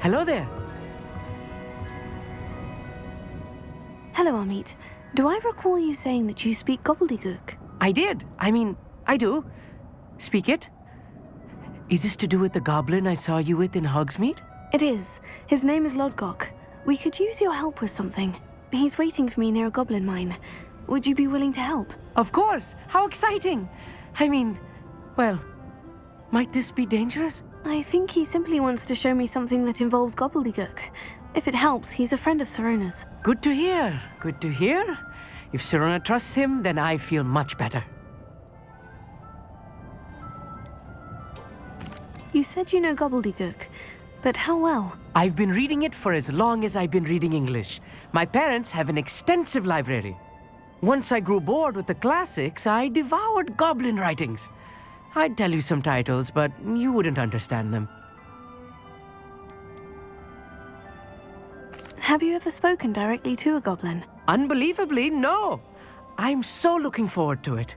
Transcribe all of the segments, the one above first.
Hello there. Hello, Amit. Do I recall you saying that you speak gobbledygook? I did. I do. Speak it. Is this to do with the goblin I saw you with in Hogsmeade? It is. His name is Lodgok. We could use your help with something. He's waiting for me near a goblin mine. Would you be willing to help? Of course. How exciting. Well, might this be dangerous? I think he simply wants to show me something that involves gobbledygook. If it helps, he's a friend of Sirona's. Good to hear. Good to hear. If Sirona trusts him, then I feel much better. You said you know gobbledygook, but how well? I've been reading it for as long as I've been reading English. My parents have an extensive library. Once I grew bored with the classics, I devoured goblin writings. I'd tell you some titles, but you wouldn't understand them. Have you ever spoken directly to a goblin? Unbelievably, no. I'm so looking forward to it.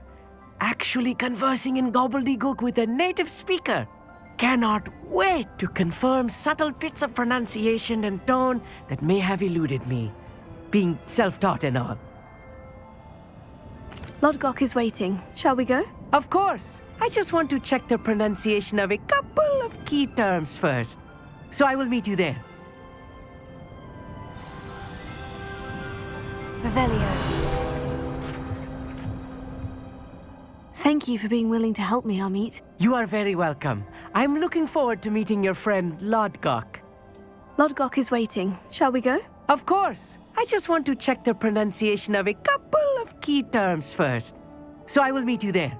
Actually conversing in gobbledygook with a native speaker. Cannot wait to confirm subtle bits of pronunciation and tone that may have eluded me, being self-taught and all. Lodgok is waiting. Shall we go? Of course. I just want to check the pronunciation of a couple of key terms first. So I will meet you there. Revelio. Thank you for being willing to help me, Amit. You are very welcome. I'm looking forward to meeting your friend, Lodgok. Lodgok is waiting. Shall we go? Of course. I just want to check the pronunciation of a couple of key terms first. So I will meet you there.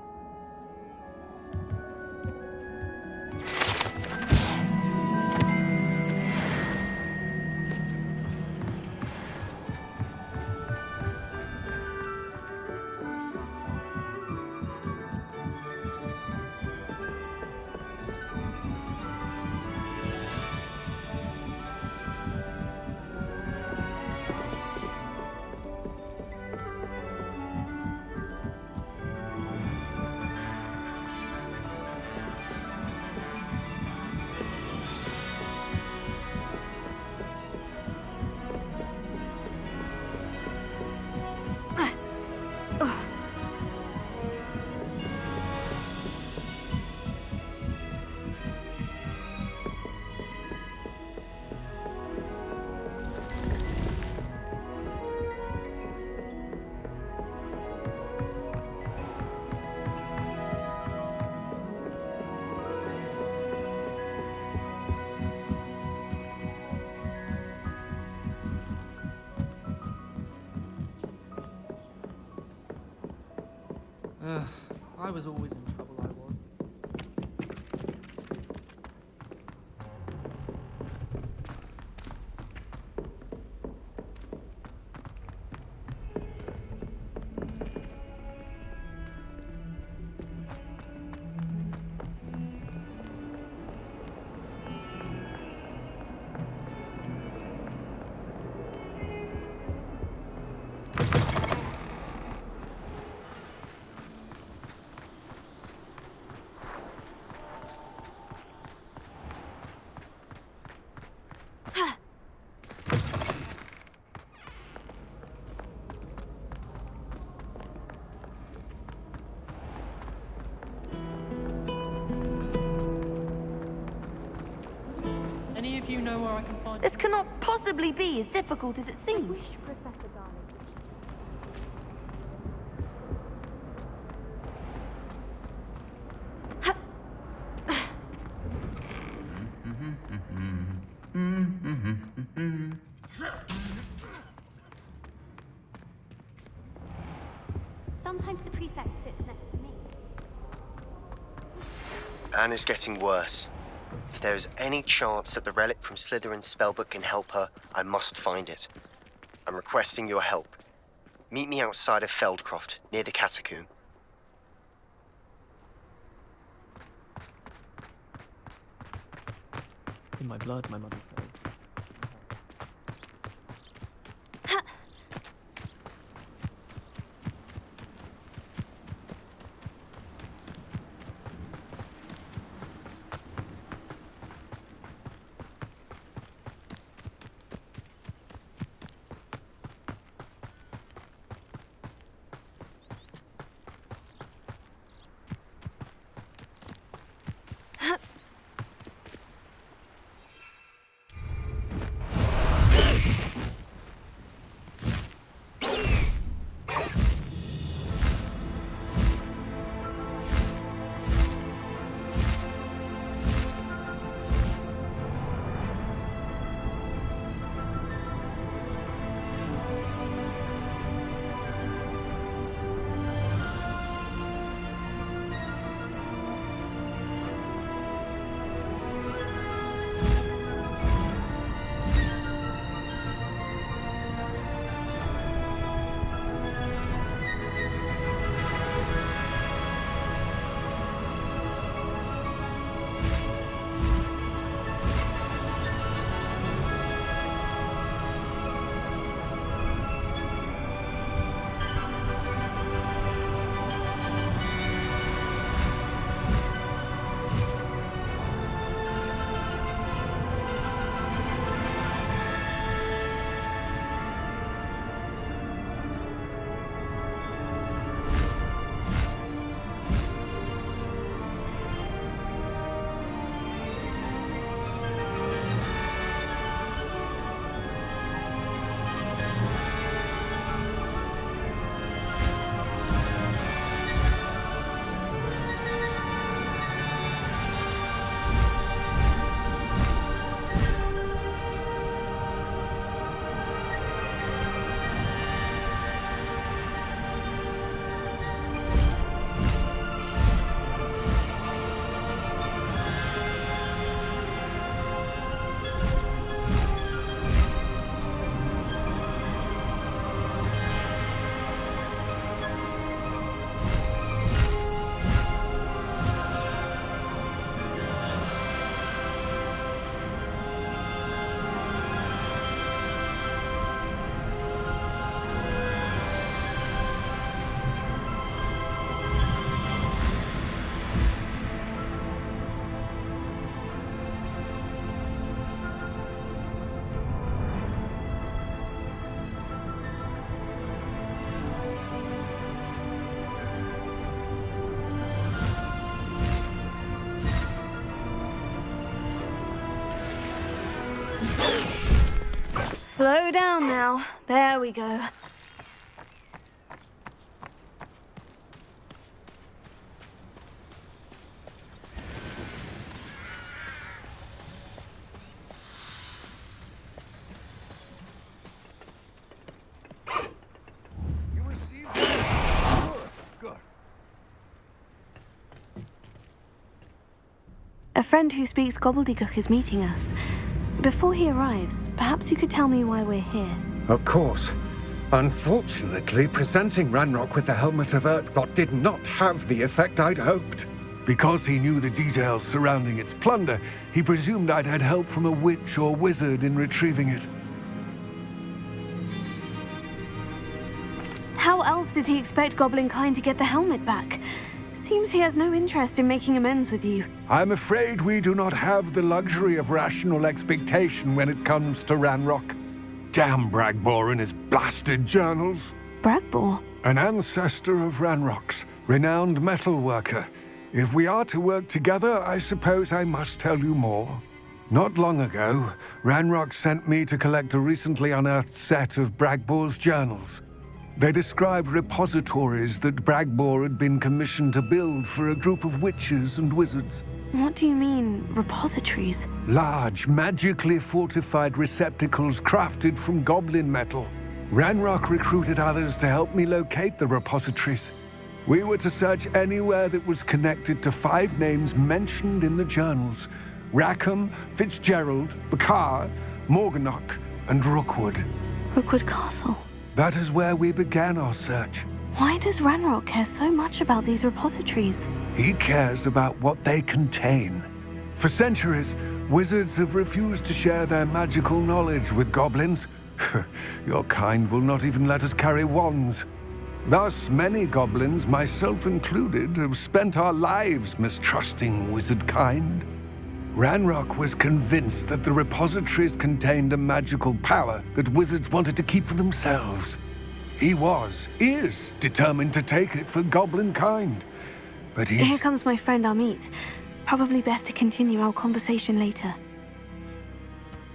I was always in trouble, I was. Any of you know where I can find... This cannot possibly be as difficult as it seems. Sometimes the prefect sits next to me. Anna's getting worse. If there is any chance that the relic from Slytherin's spellbook can help her, I must find it. I'm requesting your help. Meet me outside of Feldcroft, near the catacomb. In my blood, my mother said. Slow down now. There we go. You received it? Good. A friend who speaks gobbledygook is meeting us. Before he arrives, perhaps you could tell me why we're here. Of course. Unfortunately, presenting Ranrock with the Helmet of Urtkot did not have the effect I'd hoped. Because he knew the details surrounding its plunder, he presumed I'd had help from a witch or wizard in retrieving it. How else did he expect Goblinkind to get the helmet back? Seems he has no interest in making amends with you. I'm afraid we do not have the luxury of rational expectation when it comes to Ranrock. Damn Bragbor and his blasted journals. Bragbor? An ancestor of Ranrock's, renowned metal worker. If we are to work together, I suppose I must tell you more. Not long ago, Ranrock sent me to collect a recently unearthed set of Bragbor's journals. They described repositories that Bragbor had been commissioned to build for a group of witches and wizards. What do you mean, repositories? Large, magically fortified receptacles crafted from goblin metal. Ranrock recruited others to help me locate the repositories. We were to search anywhere that was connected to 5 names mentioned in the journals: Rackham, Fitzgerald, Bakar, Morganach, and Rookwood. Rookwood Castle. That is where we began our search. Why does Ranrock care so much about these repositories? He cares about what they contain. For centuries, wizards have refused to share their magical knowledge with goblins. Your kind will not even let us carry wands. Thus, many goblins, myself included, have spent our lives mistrusting wizard kind. Ranrock was convinced that the repositories contained a magical power that wizards wanted to keep for themselves. He is determined to take it for goblin kind. But Here comes my friend Amit. Probably best to continue our conversation later.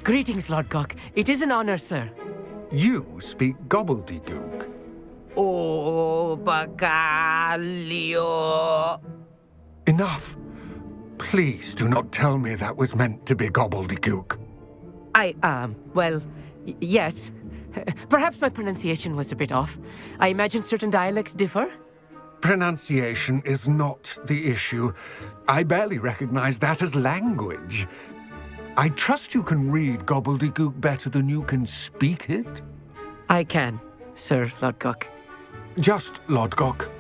Greetings, Lodgok. It is an honor, sir. You speak gobbledygook. Oh, Bagalio. Enough. Please do not tell me that was meant to be gobbledygook. Well, yes. Perhaps my pronunciation was a bit off. I imagine certain dialects differ. Pronunciation is not the issue. I barely recognize that as language. I trust you can read gobbledygook better than you can speak it? I can, Sir Lodgok. Just Lodgok.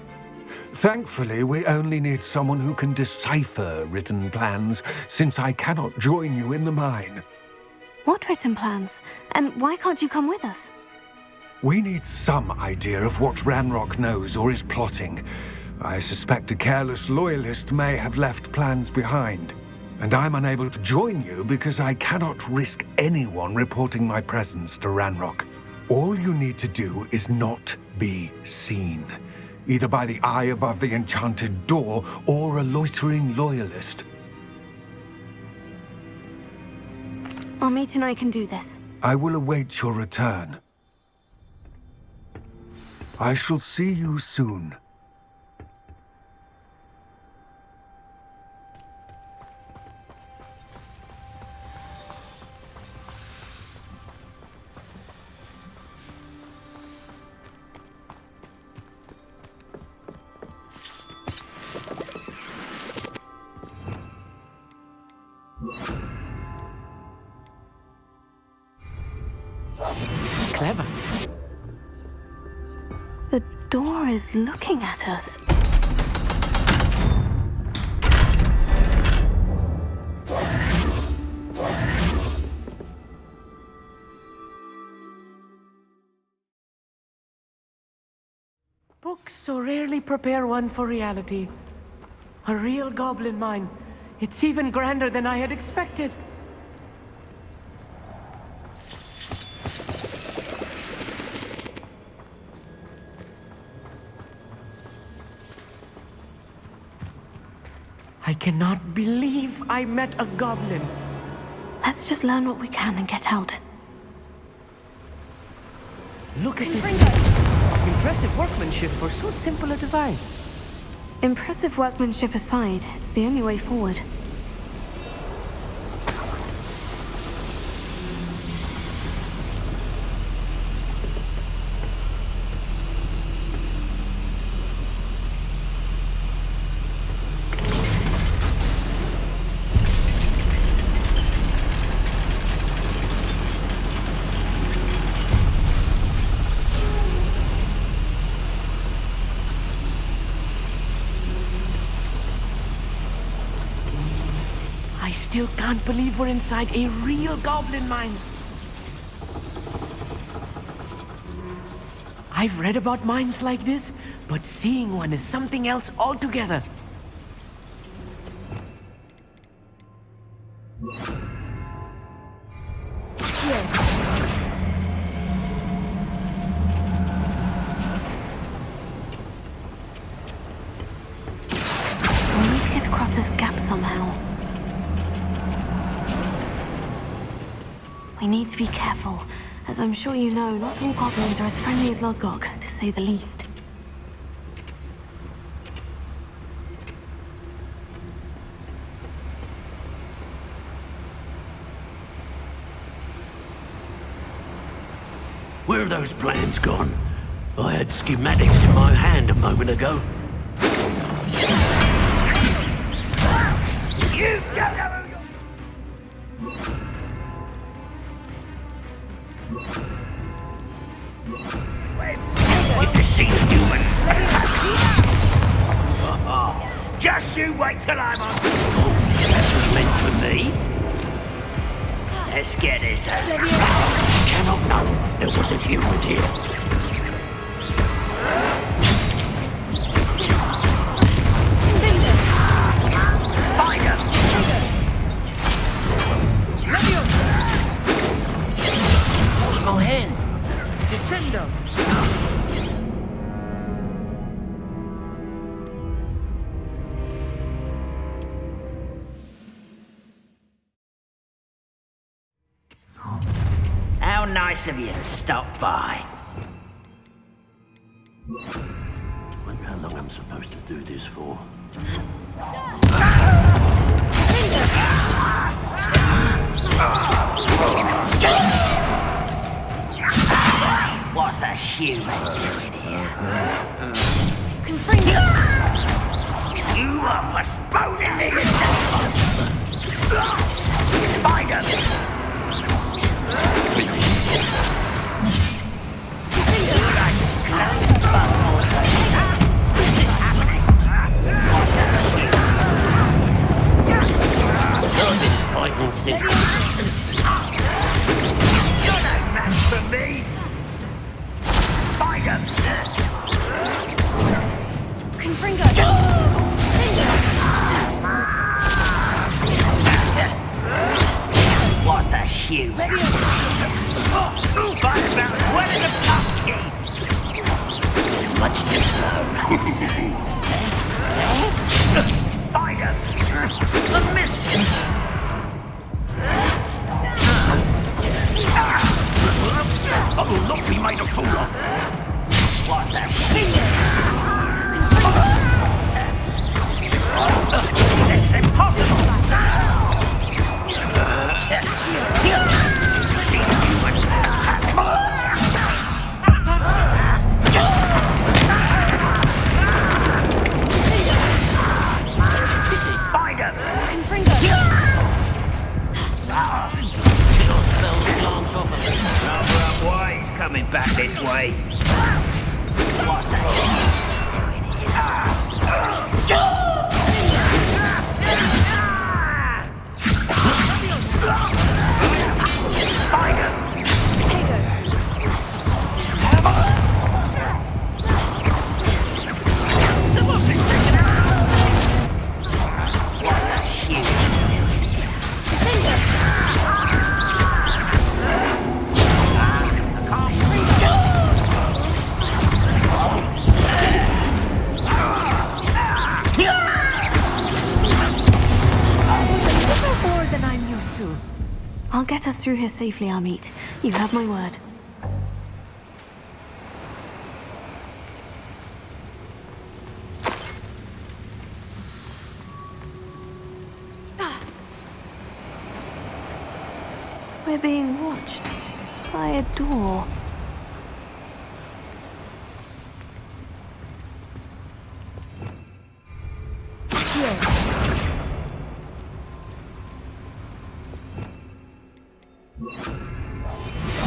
Thankfully, we only need someone who can decipher written plans, since I cannot join you in the mine. What written plans? And why can't you come with us? We need some idea of what Ranrock knows or is plotting. I suspect a careless loyalist may have left plans behind. And I'm unable to join you because I cannot risk anyone reporting my presence to Ranrock. All you need to do is not be seen, either by the eye above the enchanted door or a loitering loyalist. Amit and I can do this. I will await your return. I shall see you soon. Clever. The door is looking at us. Books so rarely prepare one for reality. A real goblin mine. It's even grander than I had expected. I cannot believe I met a goblin. Let's just learn what we can and get out. Look at this. Impressive workmanship for so simple a device. Impressive workmanship aside, it's the only way forward. I still can't believe we're inside a real goblin mine. I've read about mines like this, but seeing one is something else altogether. We need to get across this gap somehow. We need to be careful. As I'm sure you know, not all goblins are as friendly as Lodgok, to say the least. Where have those plans gone? I had schematics in my hand a moment ago. You don't know who if you see a human, just you wait till I'm on. That was meant for me. Let's get this out. Cannot know there was a human here. Find him! Wash my hand. Descendo. How nice of you to stop by. Wonder how long I'm supposed to do this for. What's a human doing here? You are postponing the Find him! Fighting since. You're no match for me. Find him. What's a shoe? Fight about one of the pumpkin. Much too slow. Find him. A miss. I will not be made a fool of. What's that? This is impossible! Find him! Why he's coming back this way? What's that doing here? Find him! Someone's been taken out! What's that huge? I'll get us through here safely, Amit. You have my word. We're being watched by a door. Here.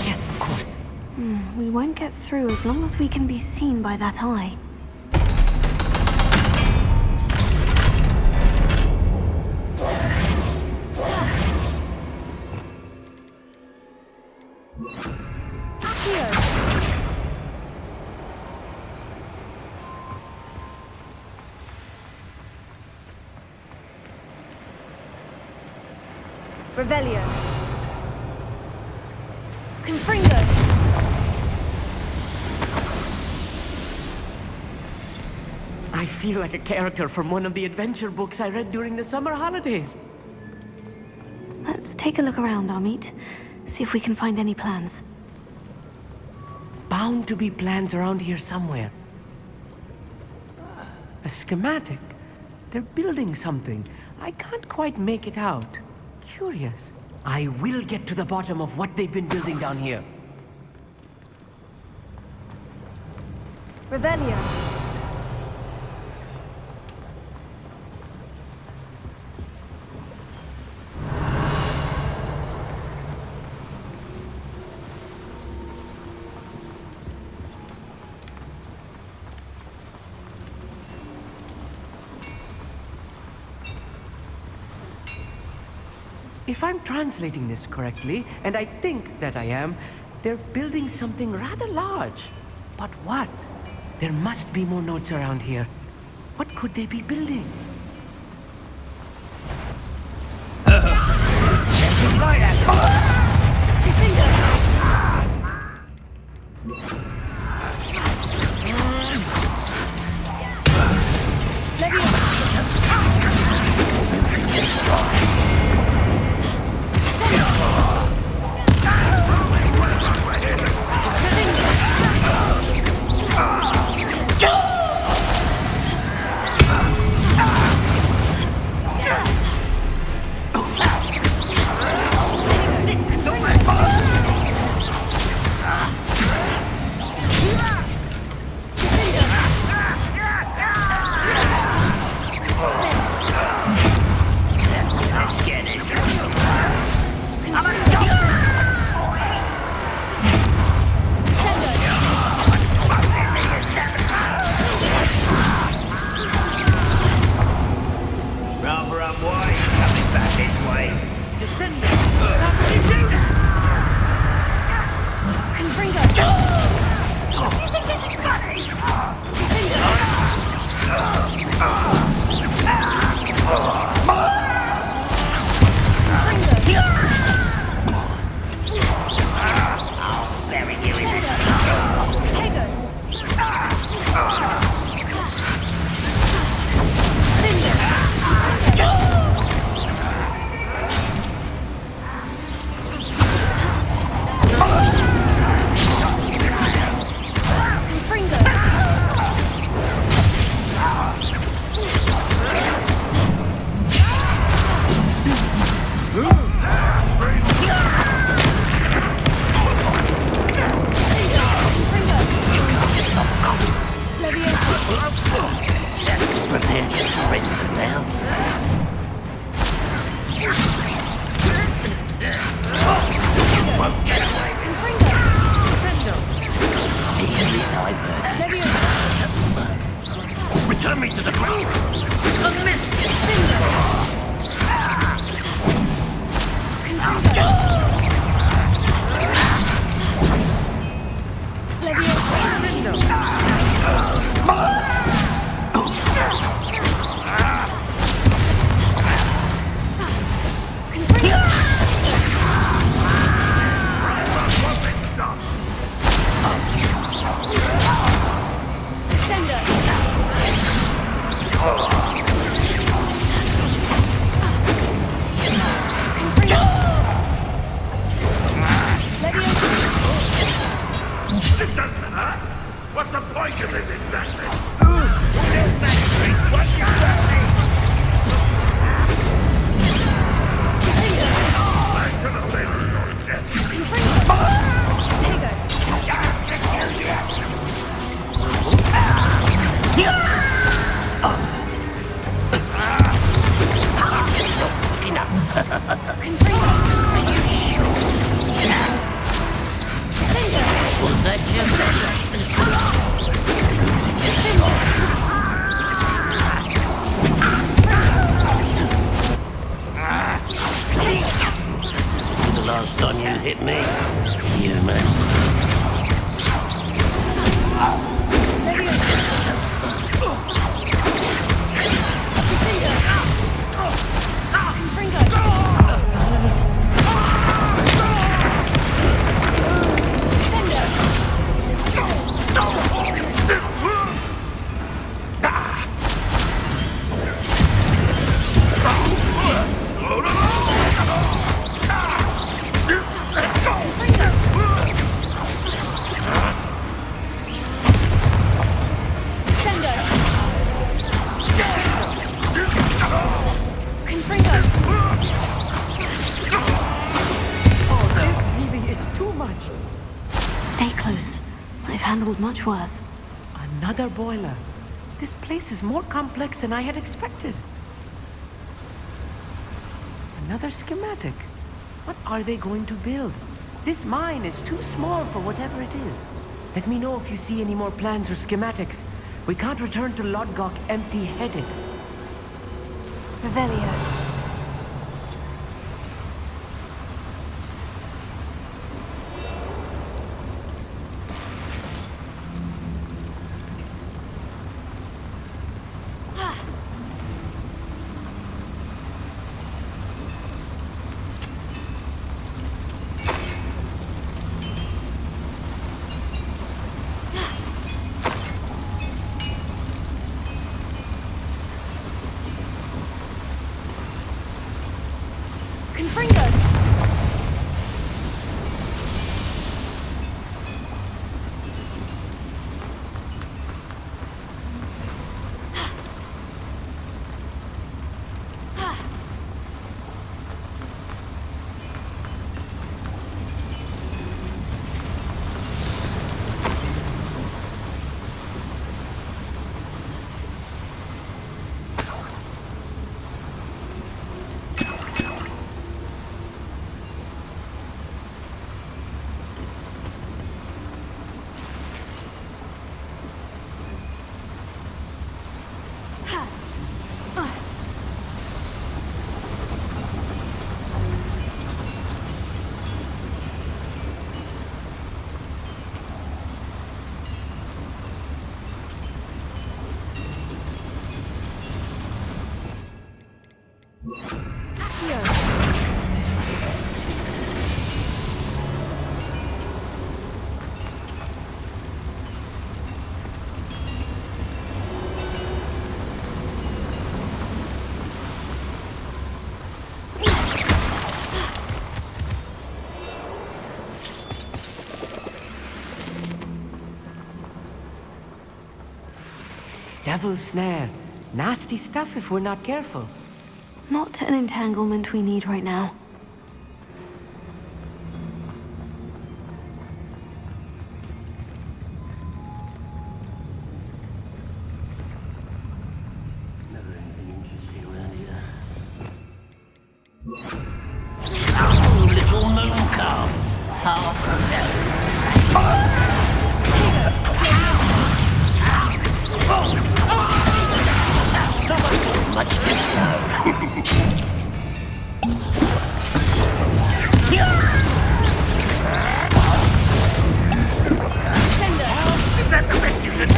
Yes, of course. We won't get through as long as we can be seen by that eye. Here. Revelio. Confringo. I feel like a character from one of the adventure books I read during the summer holidays. Let's take a look around, Amit. See if we can find any plans. Bound to be plans around here somewhere. A schematic. They're building something. I can't quite make it out. Curious. I will get to the bottom of what they've been building down here. Revelio. If I'm translating this correctly, and I think that I am, they're building something rather large. But what? There must be more notes around here. What could they be building? Return me to the ground! A miss! Sender! hit me, human. Stay close. I've handled much worse. Another boiler. This place is more complex than I had expected. Another schematic. What are they going to build? This mine is too small for whatever it is. Let me know if you see any more plans or schematics. We can't return to Lodgok empty-headed. Revelio. Devil's snare. Nasty stuff if we're not careful. Not an entanglement we need right now. Never anything interesting around here. Oh, little moon calf. Far from hell. Much too slow. Is that the best you can do?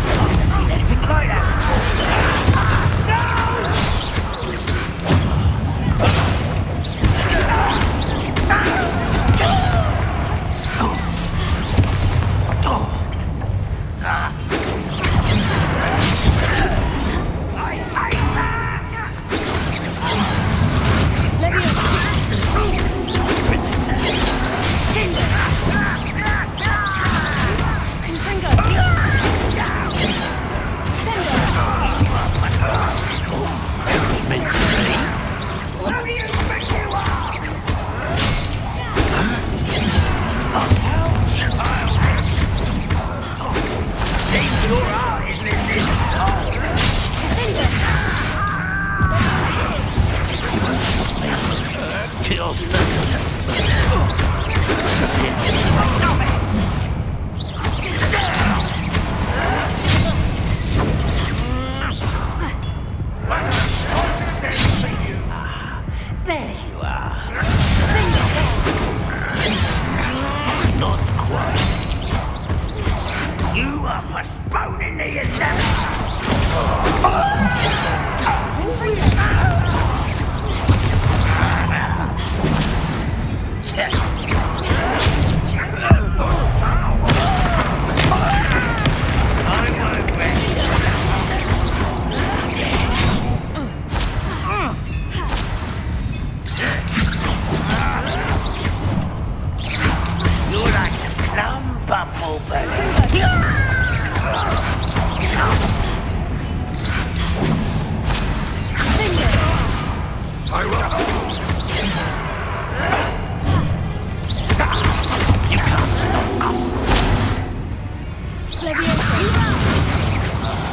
I've never seen anything like that I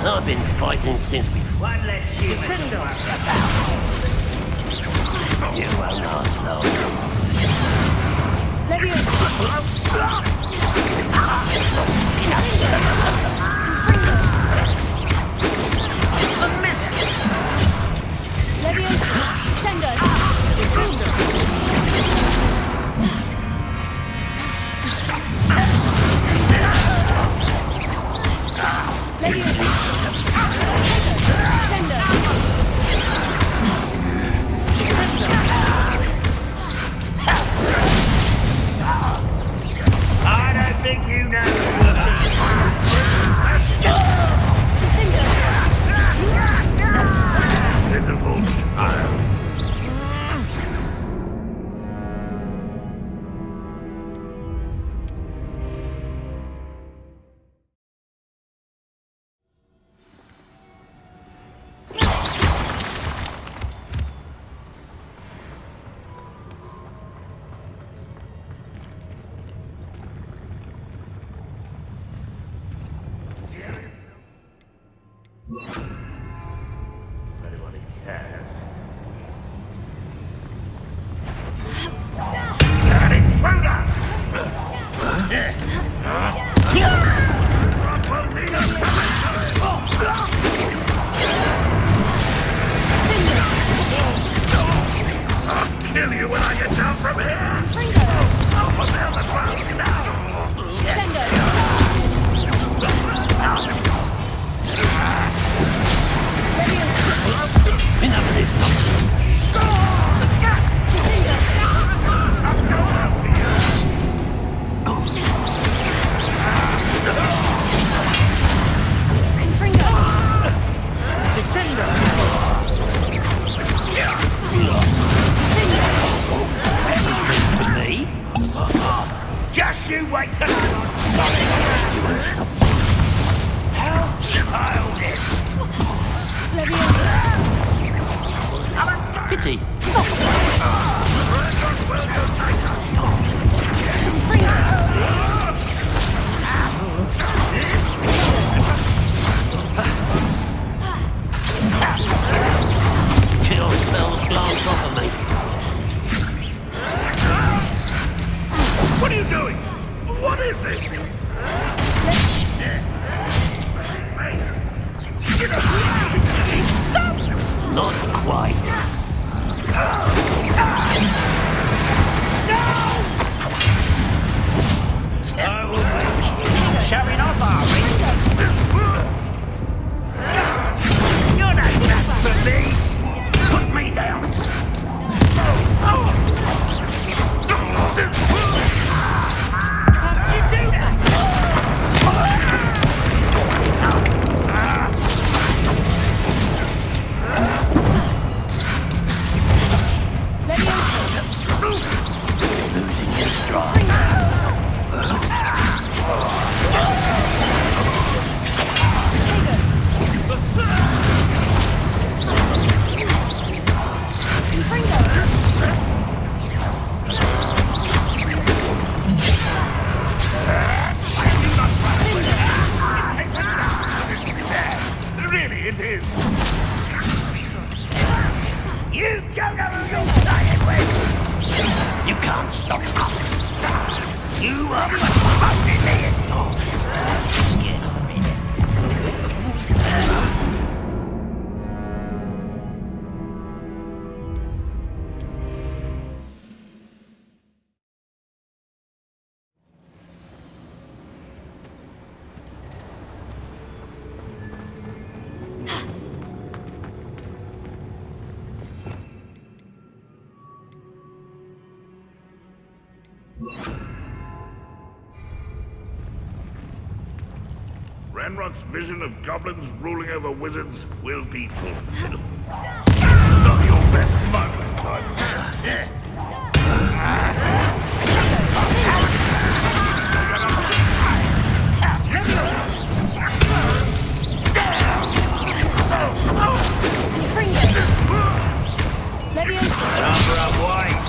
I've been fighting since before. One less human. You won't last long. I don't think you know. Pitiful child. Anybody cares? An intruder! I'll kill you when I get down from here! I'll put down the ground now! Enough of this! For me? Just you wait till I'm sorry! How childish! Pity. Kill spells glance off of me. What are you doing? What is this? Stop! Not quite. I will make you. Showing off, are we? You're not enough for me. Put me down. How did you do that? Losing your stride. Really, it is. You don't know who you're playing with. You can't stop us. You are promoting me in your skin minutes. Ranrock's vision of goblins ruling over wizards will be fulfilled. Not your best moment, I fear.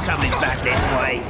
Coming back this way.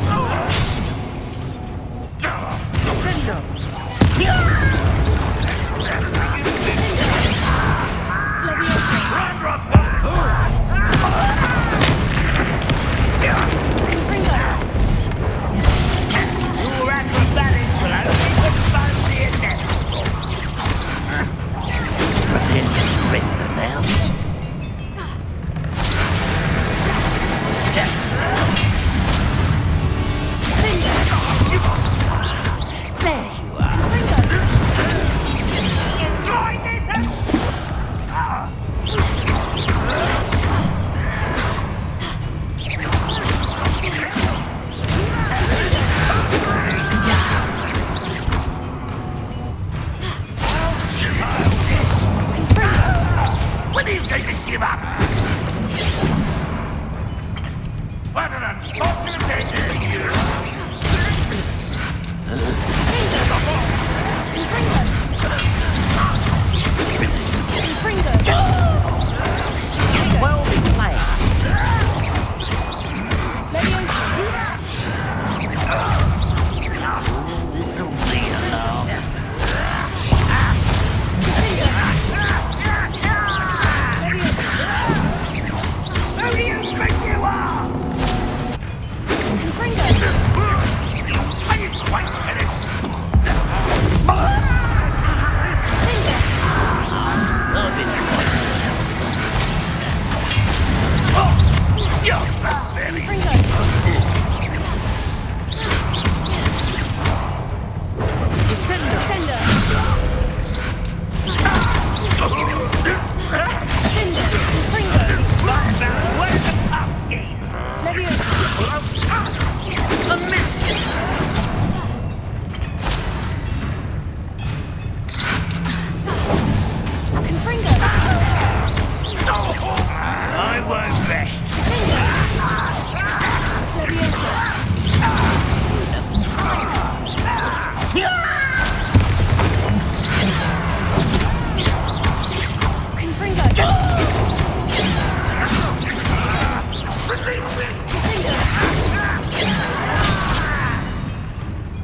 could work best.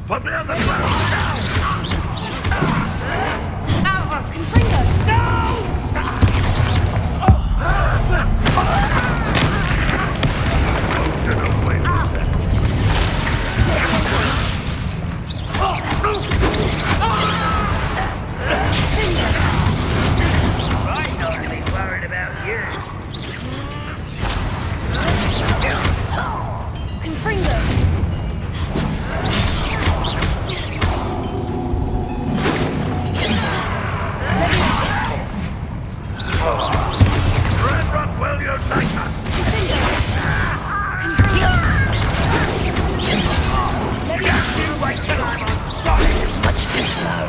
Put me on the ground! Get away with that. I'm not really worried about you. Red Rock, will you like us? You wait till I'm on side! Much too slow.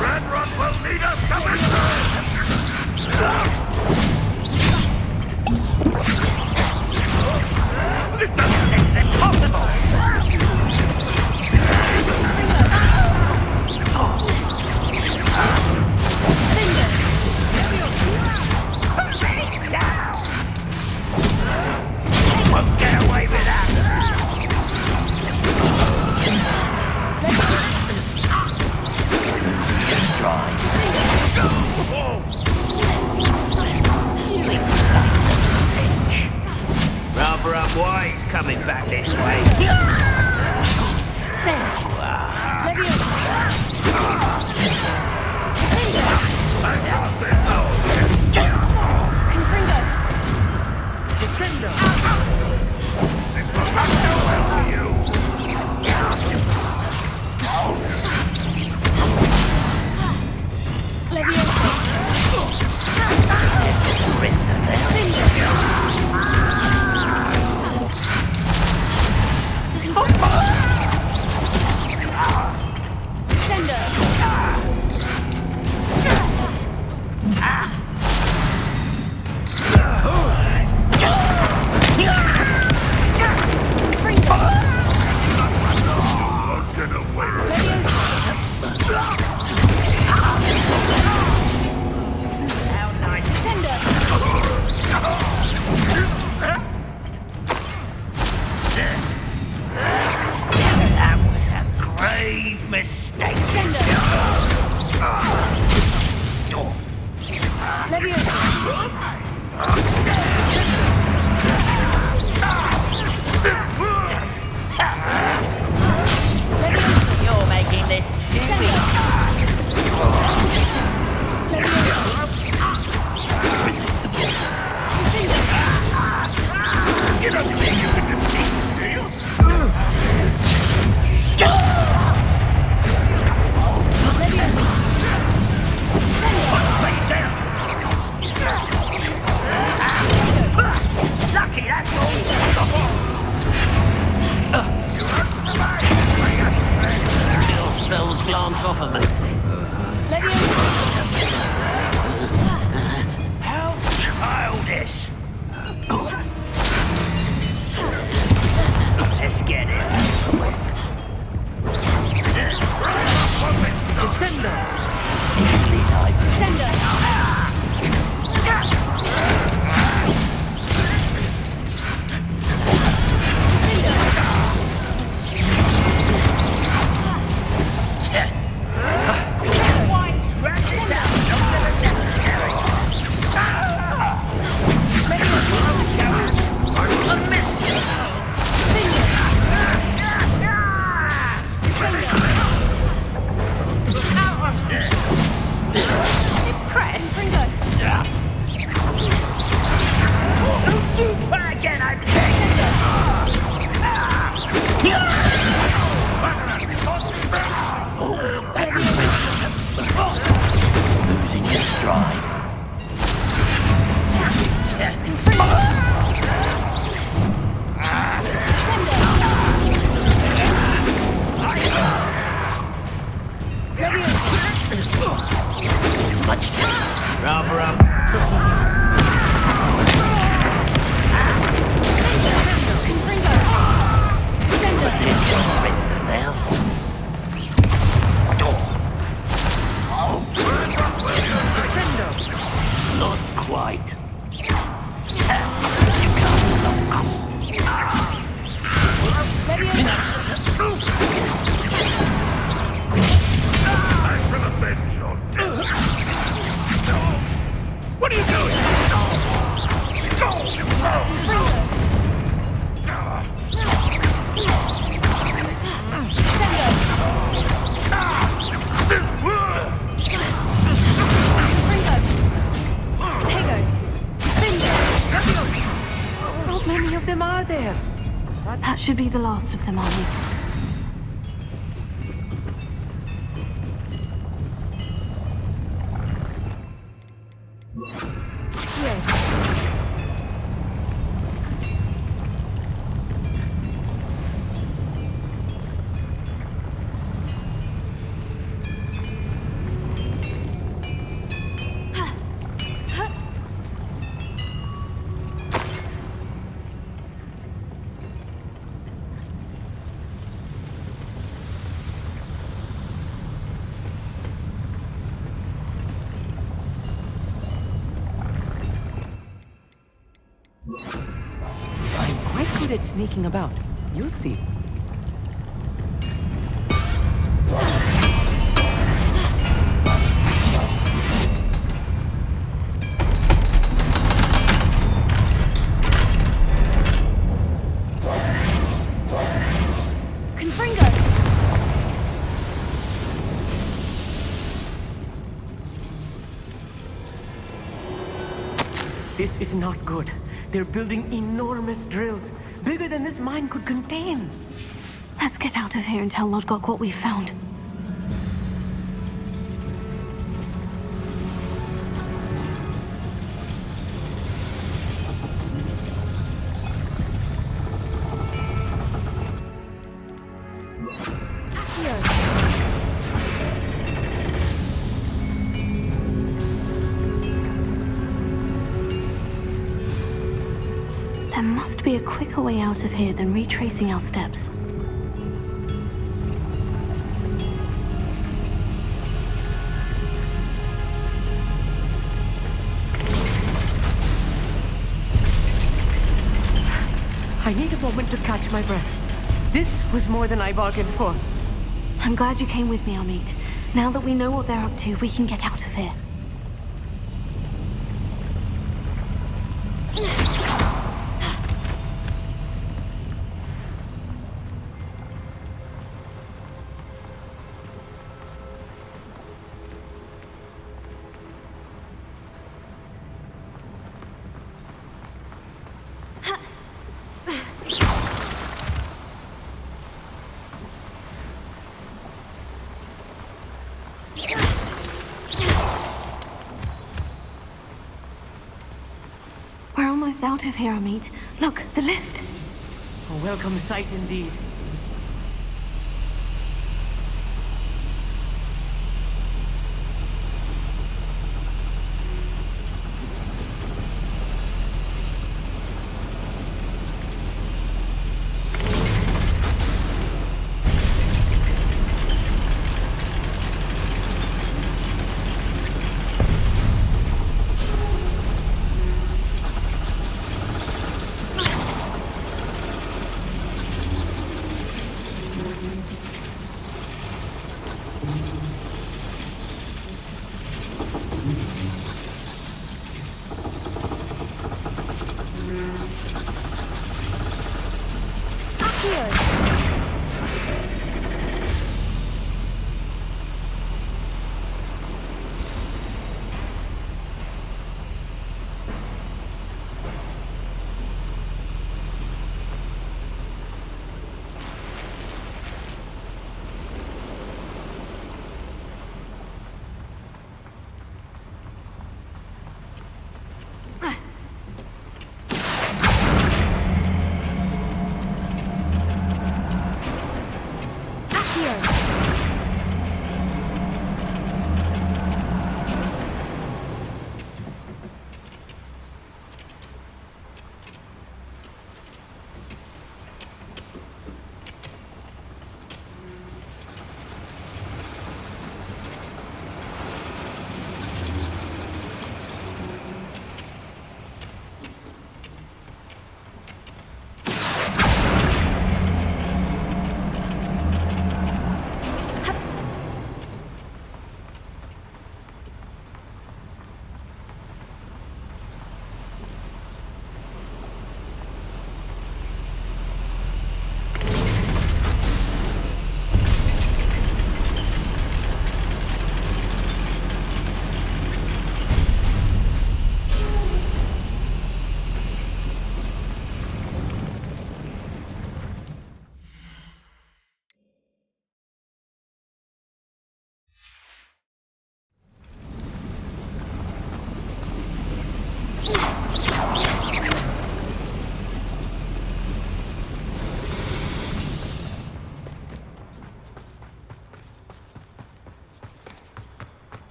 Red Rock will need us This is impossible! Won't get away with that. Stride. Rather unwise coming back this way. There you are. This will not go well for you! Not get away with How nice. That was a grave mistake. You're making this too easy. You don't think you can defeat me, do you? Lucky, that's all. Little spells glance off of me. How childish. Let's get this over with. Easily like of them are there? That should be the last of them, Amit. I'm quite good at sneaking about. You'll see. This is not good. They're building enormous drills, bigger than this mine could contain. Let's get out of here and tell Lodgok what we found. There must be a quicker way out of here than retracing our steps. I need a moment to catch my breath. This was more than I bargained for. I'm glad you came with me, Amit. Now that we know what they're up to, we can get out of here. We're almost out of here, Amit. Look, the lift. A welcome sight indeed.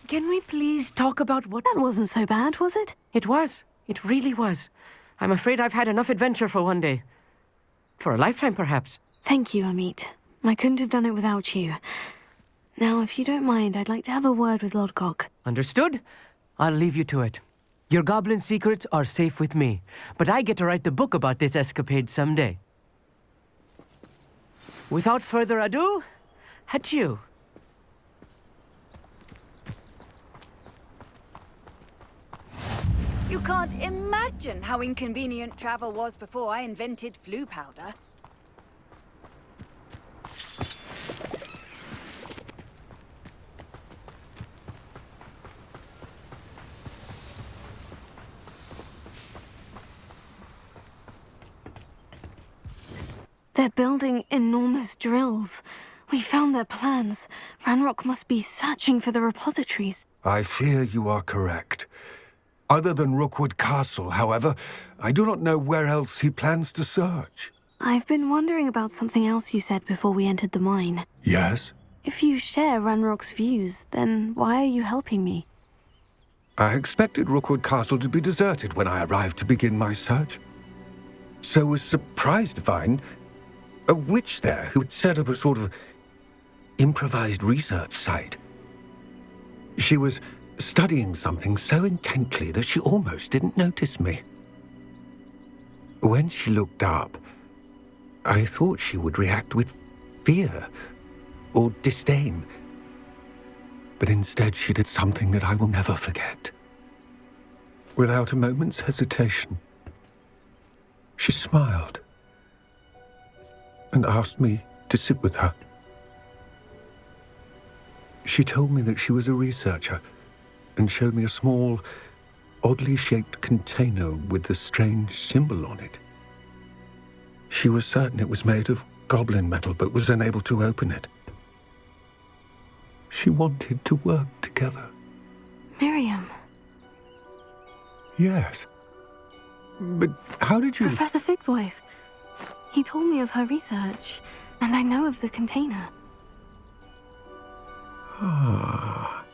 Can we please talk about what... That wasn't so bad, was it? It was. It really was. I'm afraid I've had enough adventure for one day. For a lifetime, perhaps. Thank you, Amit. I couldn't have done it without you. Now, if you don't mind, I'd like to have a word with Lodgok. Understood? I'll leave you to it. Your goblin secrets are safe with me, but I get to write the book about this escapade someday. Without further ado, adieu. You can't imagine how inconvenient travel was before I invented flu powder. They're building enormous drills. We found their plans. Ranrock must be searching for the repositories. I fear you are correct. Other than Rookwood Castle, however, I do not know where else he plans to search. I've been wondering about something else you said before we entered the mine. Yes? If you share Ranrock's views, then why are you helping me? I expected Rookwood Castle to be deserted when I arrived to begin my search. So was surprised to find a witch there who had set up a sort of improvised research site. She was studying something so intently that she almost didn't notice me. When she looked up, I thought she would react with fear or disdain. But instead she did something that I will never forget. Without a moment's hesitation, she smiled and asked me to sit with her. She told me that she was a researcher and showed me a small, oddly shaped container with a strange symbol on it. She was certain it was made of goblin metal, but was unable to open it. She wanted to work together. Miriam. Yes. But how did you... Professor Fig's wife. He told me of her research, and I know of the container. Ah.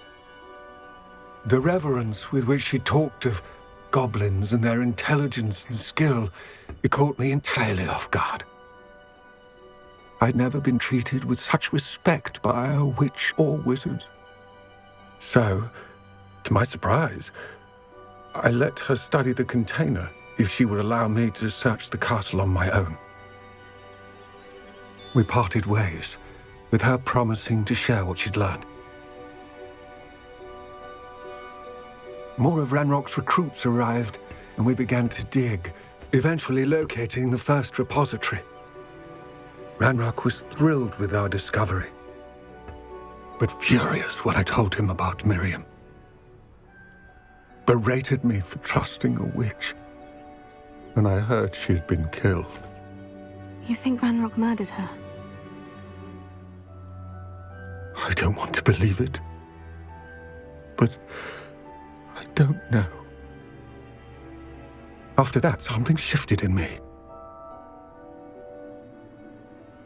The reverence with which she talked of goblins and their intelligence and skill, it caught me entirely off guard. I'd never been treated with such respect by a witch or wizard. So, to my surprise, I let her study the container if she would allow me to search the castle on my own. We parted ways, with her promising to share what she'd learned. More of Ranrock's recruits arrived, and we began to dig, eventually locating the first repository. Ranrock was thrilled with our discovery, but furious when I told him about Miriam. Berated me for trusting a witch, and I heard she'd been killed. You think Ranrock murdered her? I don't want to believe it, but I don't know. After that, something shifted in me.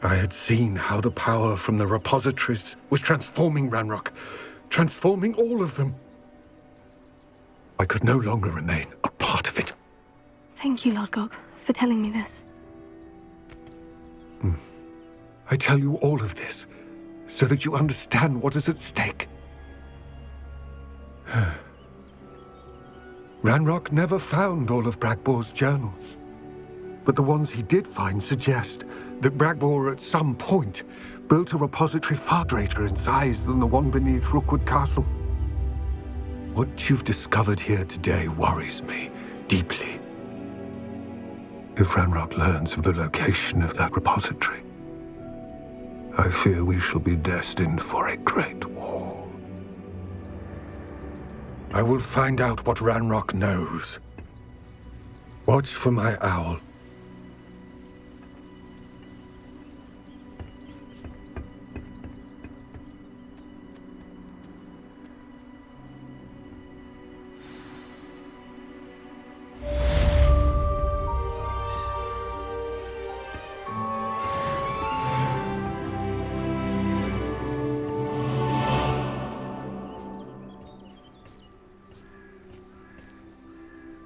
I had seen how the power from the repositories was transforming Ranrock, transforming all of them. I could no longer remain a part of it. Thank you, Lodgok, for telling me this. I tell you all of this so that you understand what is at stake. Ranrock never found all of Bragbor's journals, but the ones he did find suggest that Bragbor at some point built a repository far greater in size than the one beneath Rookwood Castle. What you've discovered here today worries me deeply. If Ranrock learns of the location of that repository, I fear we shall be destined for a great war. I will find out what Ranrock knows. Watch for my owl.